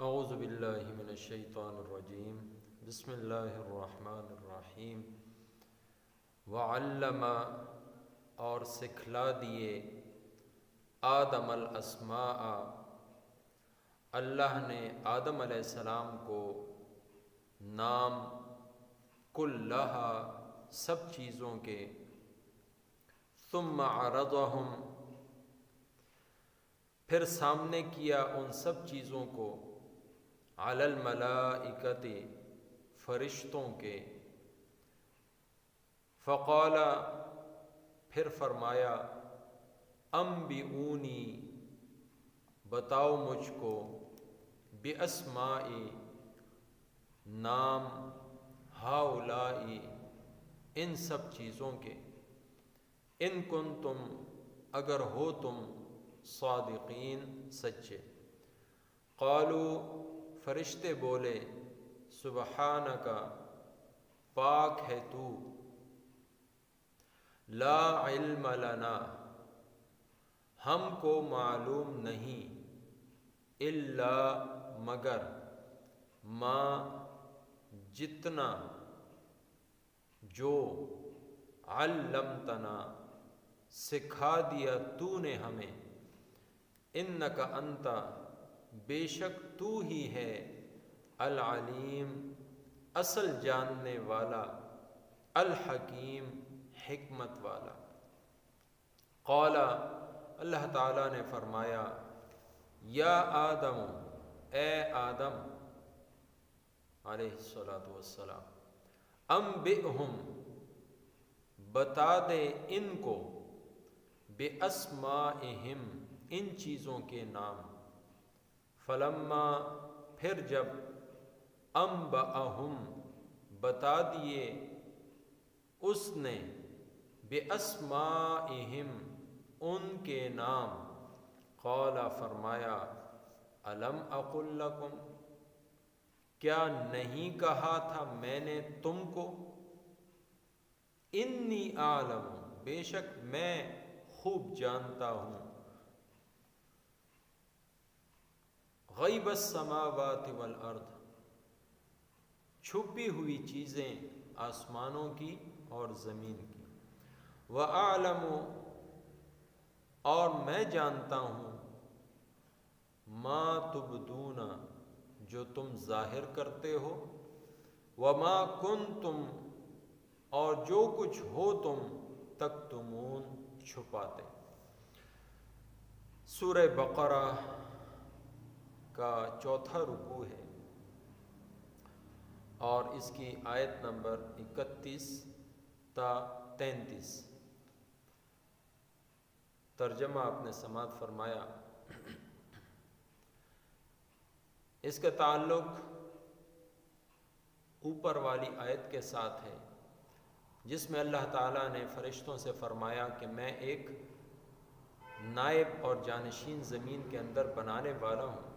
اعوذ باللہ من الشیطان الرجیم بسم اللہ الرحمن الرحیم وعلم اور سکھلا دیے آدم الاسماء اللہ نے آدم علیہ السلام کو نام کلہا سب چیزوں کے ثم عرضہم پھر سامنے کیا ان سب چیزوں کو علی الملائکۃ فرشتوں کے فقال پھر فرمایا انبئونی بتاؤ مجھ کو باسماء نام ہؤلاء ان سب چیزوں کے ان کنتم اگر ہو تم صادقین سچے قالوا فرشتے بولے سبحانک پاک ہے تو لا علم لنا ہم کو معلوم نہیں الا مگر ما جتنا جو علمتنا سکھا دیا تو نے ہمیں انک انت بے شک تو ہی ہے العلیم اصل جاننے والا الحکیم حکمت والا قال اللہ تعالیٰ نے فرمایا یا آدم اے آدم علیہ السلام انبئہم بتا دے ان کو باسمائہم ان چیزوں کے نام فلما پھر جب انبأہم بتا دیے اس نے باسمائہم ان کے نام قال فرمایا الم اقل لکم کیا نہیں کہا تھا میں نے تم کو انی اعلم بے شک میں خوب جانتا ہوں غیب السماوات والارض چھپی ہوئی چیزیں آسمانوں کی اور زمین کی وَأَعْلَمُ اور میں جانتا ہوں ما تبدون جو تم ظاہر کرتے ہو وما کنتم اور جو کچھ ہو تم تکتمون چھپاتے سورہ بقرہ کا چوتھا رکوع ہے اور اس کی آیت نمبر 31 تا 33 ترجمہ آپ نے سماعت فرمایا اس کا تعلق اوپر والی آیت کے ساتھ ہے جس میں اللہ تعالیٰ نے فرشتوں سے فرمایا کہ میں ایک نائب اور جانشین زمین کے اندر بنانے والا ہوں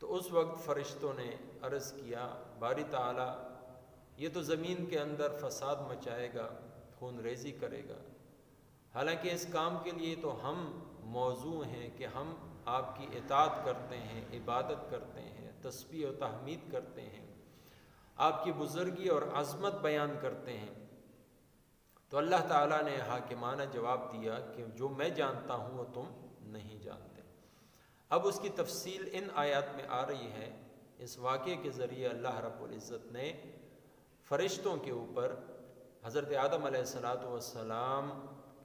تو اس وقت فرشتوں نے عرض کیا باری تعالیٰ یہ تو زمین کے اندر فساد مچائے گا خون ریزی کرے گا حالانکہ اس کام کے لیے تو ہم موضوع ہیں کہ ہم آپ کی اطاعت کرتے ہیں عبادت کرتے ہیں تسبیح و تحمید کرتے ہیں آپ کی بزرگی اور عظمت بیان کرتے ہیں تو اللہ تعالیٰ نے حاکمانہ جواب دیا کہ جو میں جانتا ہوں وہ تم نہیں جانتے اب اس کی تفصیل ان آیات میں آ رہی ہے اس واقعے کے ذریعے اللہ رب العزت نے فرشتوں کے اوپر حضرت آدم علیہ السلام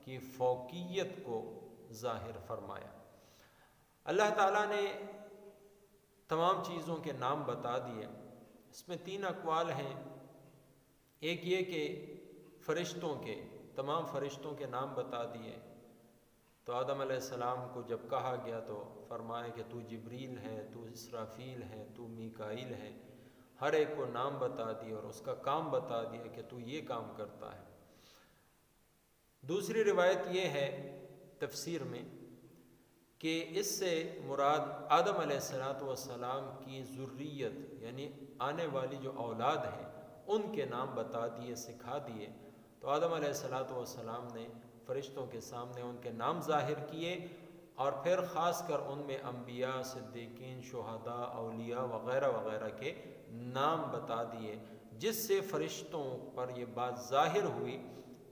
کی فوقیت کو ظاہر فرمایا اللہ تعالیٰ نے تمام چیزوں کے نام بتا دیے اس میں 3 اقوال ہیں ایک یہ کہ فرشتوں کے تمام فرشتوں کے نام بتا دیے تو آدم علیہ السلام کو جب کہا گیا تو فرمایا کہ تو جبریل ہے تو اسرافیل ہے تو میکائیل ہے ہر ایک کو نام بتا دیا اور اس کا کام بتا دیا کہ تو یہ کام کرتا ہے دوسری روایت یہ ہے تفسیر میں کہ اس سے مراد آدم علیہ السلام کی ذریت یعنی آنے والی جو اولاد ہے ان کے نام بتا دیے سکھا دیے تو آدم علیہ السلام نے فرشتوں کے سامنے ان کے نام ظاہر کیے اور پھر خاص کر ان میں انبیاء، صدیقین، شہداء، اولیاء وغیرہ وغیرہ کے نام بتا دیے، جس سے فرشتوں پر یہ بات ظاہر ہوئی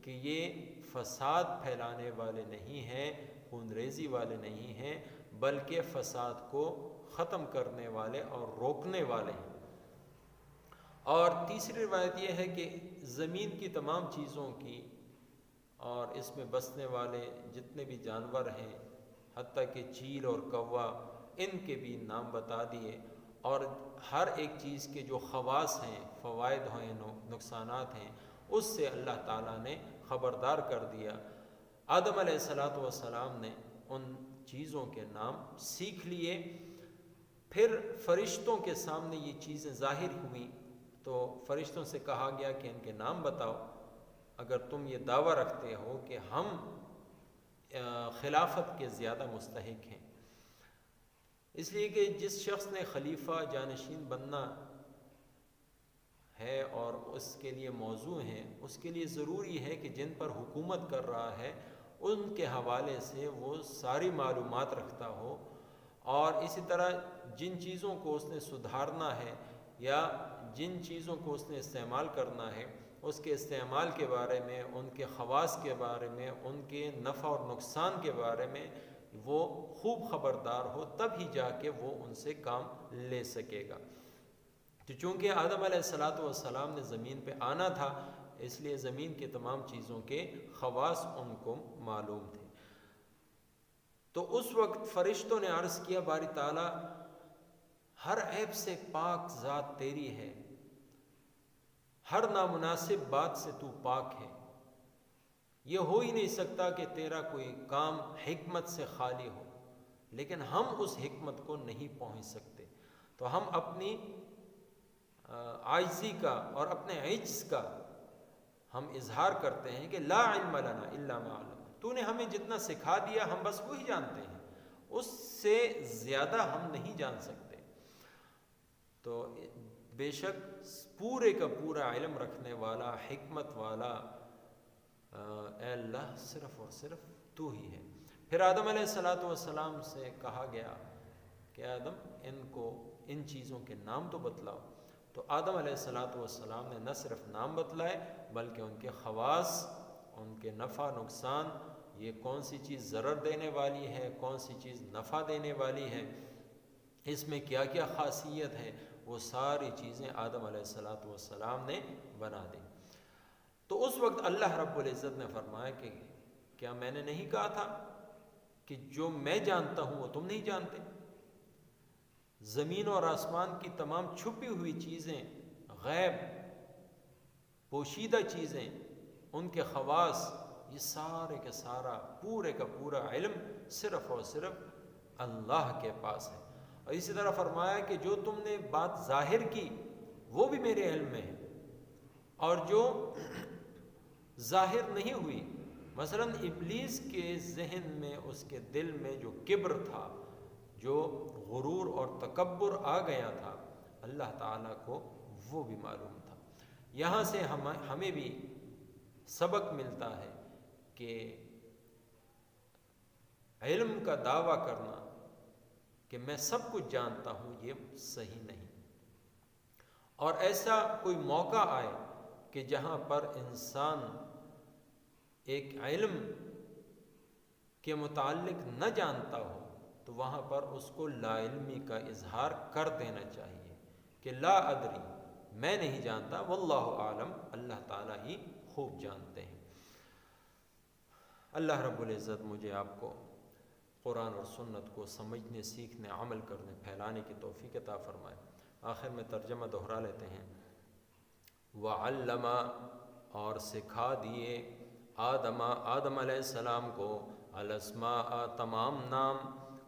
کہ یہ فساد پھیلانے والے نہیں ہیں، خون ریزی والے نہیں ہیں، بلکہ فساد کو ختم کرنے والے اور روکنے والے ہیں۔ اور تیسری روایت یہ ہے کہ زمین کی تمام چیزوں کی اور اس میں بسنے والے جتنے بھی جانور ہیں، حتیٰ کہ چیل اور کوا، ان کے بھی نام بتا دیے، اور ہر ایک چیز کے جو خواص ہیں، فوائد ہیں، نقصانات ہیں، اس سے اللہ تعالیٰ نے خبردار کر دیا۔ آدم علیہ السلام نے ان چیزوں کے نام سیکھ لیے۔ پھر فرشتوں کے سامنے یہ چیزیں ظاہر ہوئیں تو فرشتوں سے کہا گیا کہ ان کے نام بتاؤ، اگر تم یہ دعویٰ رکھتے ہو کہ ہم خلافت کے زیادہ مستحق ہیں۔ اس لیے کہ جس شخص نے خلیفہ جانشین بننا ہے اور اس کے لیے موضوع ہیں، اس کے لیے ضروری ہے کہ جن پر حکومت کر رہا ہے ان کے حوالے سے وہ ساری معلومات رکھتا ہو، اور اسی طرح جن چیزوں کو اس نے سدھارنا ہے یا جن چیزوں کو اس نے استعمال کرنا ہے، اس کے استعمال کے بارے میں، ان کے خواص کے بارے میں، ان کے نفع اور نقصان کے بارے میں وہ خوب خبردار ہو، تب ہی جا کے وہ ان سے کام لے سکے گا۔ تو چونکہ آدم علیہ السلام نے زمین پہ آنا تھا، اس لیے زمین کی تمام چیزوں کے خواص ان کو معلوم تھے۔ تو اس وقت فرشتوں نے عرض کیا، باری تعالیٰ ہر عیب سے پاک ذات تیری ہے، ہر نامناسب بات سے تو پاک ہے، یہ ہو ہی نہیں سکتا کہ تیرا کوئی کام حکمت سے خالی ہو، لیکن ہم اس حکمت کو نہیں پہنچ سکتے، تو ہم اپنی عاجزی کا اور اپنے عجز کا ہم اظہار کرتے ہیں کہ لا علم لنا الا ما علمتنا، تو نے ہمیں جتنا سکھا دیا ہم بس وہی جانتے ہیں، اس سے زیادہ ہم نہیں جان سکتے۔ تو بے شک پورے کا پورا علم رکھنے والا، حکمت والا اے اللہ صرف اور صرف تو ہی ہے۔ پھر آدم علیہ السلام سے کہا گیا کہ آدم ان چیزوں کے نام تو بتلاؤ۔ تو آدم علیہ السلام نے نہ صرف نام بتلائے بلکہ ان کے خواص، ان کے نفع نقصان، یہ کون سی چیز ضرر دینے والی ہے، کون سی چیز نفع دینے والی ہے، اس میں کیا کیا خاصیت ہے، وہ ساری چیزیں آدم علیہ السلام نے بنا دی۔ تو اس وقت اللہ رب العزت نے فرمایا کہ کیا میں نے نہیں کہا تھا کہ جو میں جانتا ہوں وہ تم نہیں جانتے؟ زمین اور آسمان کی تمام چھپی ہوئی چیزیں، غیب، پوشیدہ چیزیں، ان کے خواص، یہ سارے کا سارا پورے کا پورا علم صرف اور صرف اللہ کے پاس ہے۔ اور اسی طرح فرمایا کہ جو تم نے بات ظاہر کی وہ بھی میرے علم میں ہے، اور جو ظاہر نہیں ہوئی، مثلا ابلیس کے ذہن میں، اس کے دل میں جو کبر تھا، جو غرور اور تکبر آ گیا تھا، اللہ تعالیٰ کو وہ بھی معلوم تھا۔ یہاں سے ہمیں بھی سبق ملتا ہے کہ علم کا دعویٰ کرنا کہ میں سب کچھ جانتا ہوں، یہ صحیح نہیں۔ اور ایسا کوئی موقع آئے کہ جہاں پر انسان ایک علم کے متعلق نہ جانتا ہو، تو وہاں پر اس کو لا علمی کا اظہار کر دینا چاہیے کہ لا ادری، میں نہیں جانتا، واللہ عالم، اللہ تعالیٰ ہی خوب جانتے ہیں۔ اللہ رب العزت مجھے آپ کو قرآن اور سنت کو سمجھنے، سیکھنے، عمل کرنے، پھیلانے کی توفیق عطا فرمائے۔ آخر میں ترجمہ دہرا لیتے ہیں۔ وعلم، اور سکھا دیے، آدم علیہ السلام کو، الاسماء، تمام نام،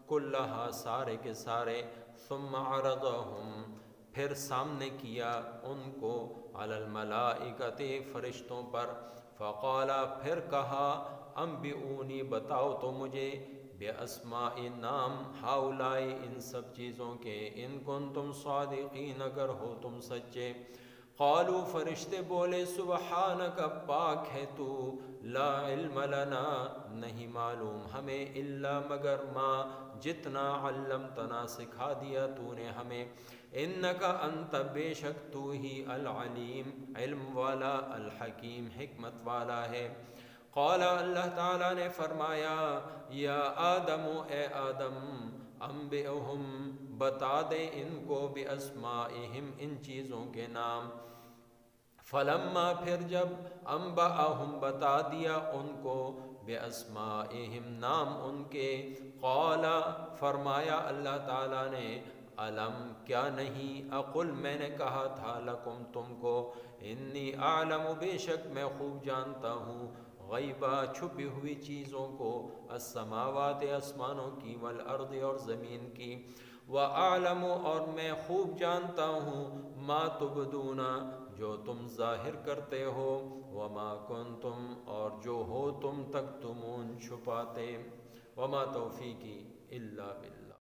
کلہا، سارے کے سارے، ثم عرضہم، پھر سامنے کیا ان کو، علی الملائکۃ، فرشتوں پر، فقالا، پھر کہا، انبئونی، بتاؤ تو مجھے، باسماء، نام، ہؤلاء، ان سب چیزوں کے، ان کنتم صادقین، اگر ہو تم سچے۔ قالوا فرشتے بولے سبحانک پاک ہے تو، لا علم لنا نہیں معلوم ہمیں، الا مگر ما جتنا علمتنا سکھا دیا تو نے ہمیں، انکا انت بے شک تو ہی العلیم علم والا، الحکیم حکمت والا ہے۔ قال اللہ تعالیٰ نے فرمایا یا آدم اے آدم، انبئہم بتا دے ان کو باسمائہم ان چیزوں کے نام، فلما پھر جب انبأہم بتا دیا ان کو باسمائہم نام ان کے، قال فرمایا اللہ تعالیٰ نے علم کیا نہیں، اقل میں نے کہا تھا لکم تم کو، انی اعلم بے شک میں خوب جانتا ہوں، غیبہ چھپی ہوئی چیزوں کو، السماوات آسمانوں کی، والارض اور زمین کی، وَأَعْلَمُ اور میں خوب جانتا ہوں، ما تبدون جو تم ظاہر کرتے ہو، وما کنتم اور جو ہو تم تکتمون چھپاتے، وما توفیقی الا باللہ۔